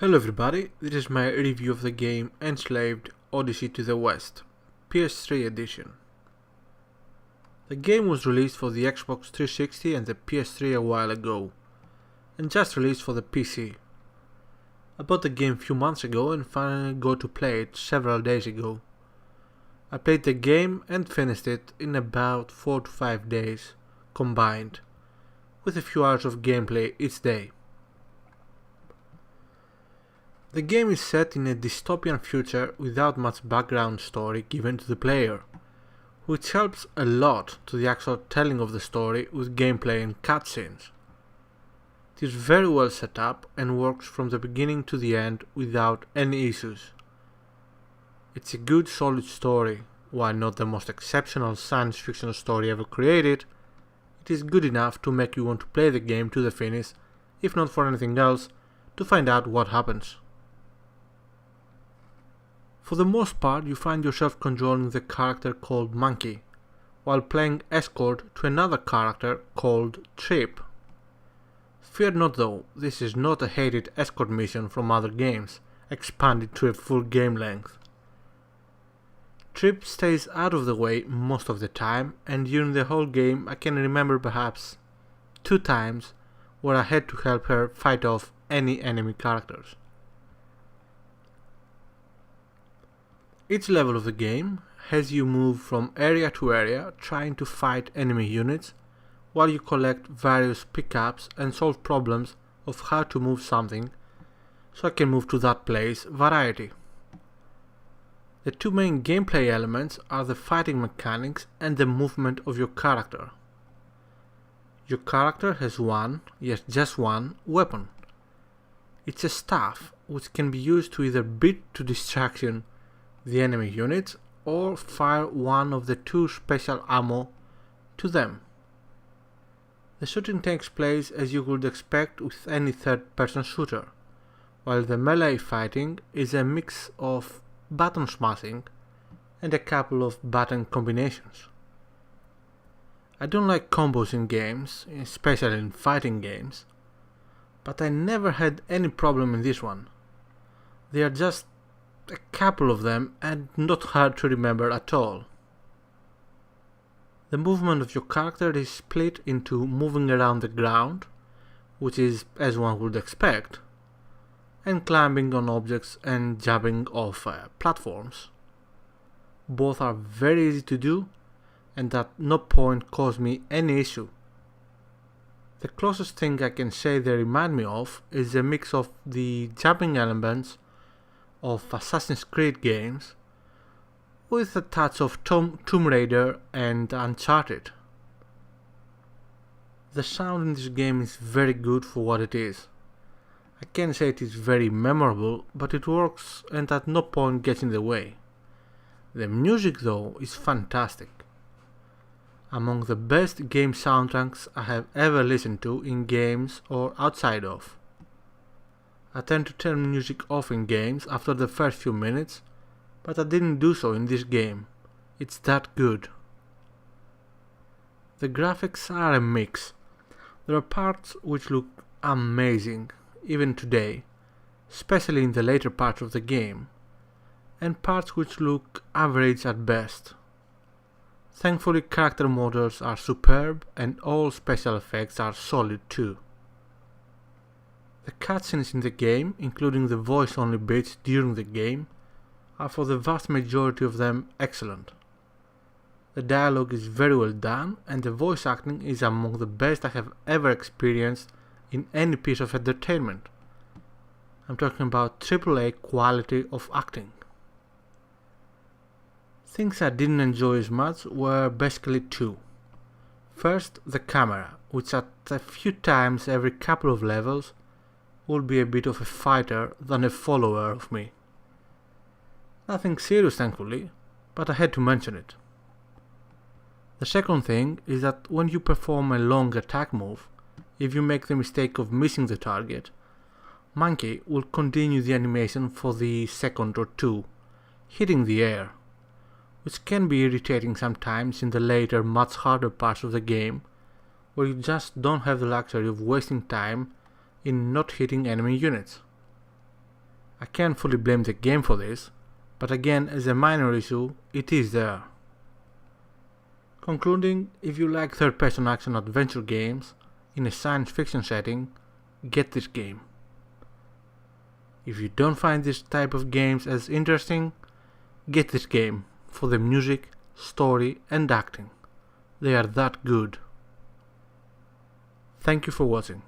Hello everybody, this is my review of the game Enslaved Odyssey to the West, PS3 edition. The game was released for the Xbox 360 and the PS3 a while ago, and just released for the PC. I bought the game a few months ago and finally got to play it several days ago. I played the game and finished it in about 4 to 5 days combined, with a few hours of gameplay each day. The game is set in a dystopian future without much background story given to the player, which helps a lot to the actual telling of the story with gameplay and cutscenes. It is very well set up and works from the beginning to the end without any issues. It's a good solid story. While not the most exceptional science fiction story ever created, it is good enough to make you want to play the game to the finish, if not for anything else, to find out what happens. For the most part, you find yourself controlling the character called Monkey, while playing escort to another character called Trip. Fear not though, this is not a hated escort mission from other games, expanded to a full game length. Trip stays out of the way most of the time, and during the whole game I can remember perhaps 2 times where I had to help her fight off any enemy characters. Each level of the game has you move from area to area trying to fight enemy units while you collect various pickups and solve problems of how to move something so I can move to that place variety. The 2 main gameplay elements are the fighting mechanics and the movement of your character. Your character has one, yes just one, weapon. It's a staff which can be used to either beat to distraction the enemy units or fire one of the 2 special ammo to them. The shooting takes place as you would expect with any third-person shooter, while the melee fighting is a mix of button smashing and a couple of button combinations. I don't like combos in games, especially in fighting games, but I never had any problem in this one. They are just a couple of them and not hard to remember at all. The movement of your character is split into moving around the ground, which is as one would expect, and climbing on objects and jumping off platforms. Both are very easy to do and at no point cause me any issue. The closest thing I can say they remind me of is a mix of the jumping elements of Assassin's Creed games with a touch of Tomb Raider and Uncharted. The sound in this game is very good for what it is. I can't say it is very memorable, but it works and at no point gets in the way. The music though is fantastic. Among the best game soundtracks I have ever listened to in games or outside of. I tend to turn music off in games after the first few minutes, but I didn't do so in this game. It's that good. The graphics are a mix. There are parts which look amazing, even today, especially in the later parts of the game, and parts which look average at best. Thankfully, character models are superb and all special effects are solid too. The cutscenes in the game, including the voice-only bits during the game, are for the vast majority of them excellent. The dialogue is very well done and the voice acting is among the best I have ever experienced in any piece of entertainment. I'm talking about AAA quality of acting. Things I didn't enjoy as much were basically 2. First, the camera, which at a few times every couple of levels will be a bit of a fighter than a follower of me. Nothing serious thankfully, but I had to mention it. The second thing is that when you perform a long attack move, if you make the mistake of missing the target, Monkey will continue the animation for the second or 2, hitting the air, which can be irritating sometimes in the later much harder parts of the game, where you just don't have the luxury of wasting time in not hitting enemy units. I can't fully blame the game for this, but again, as a minor issue, it is there. Concluding, if you like third-person action adventure games in a science fiction setting, get this game. If you don't find this type of games as interesting, get this game for the music, story and acting. They are that good. Thank you for watching.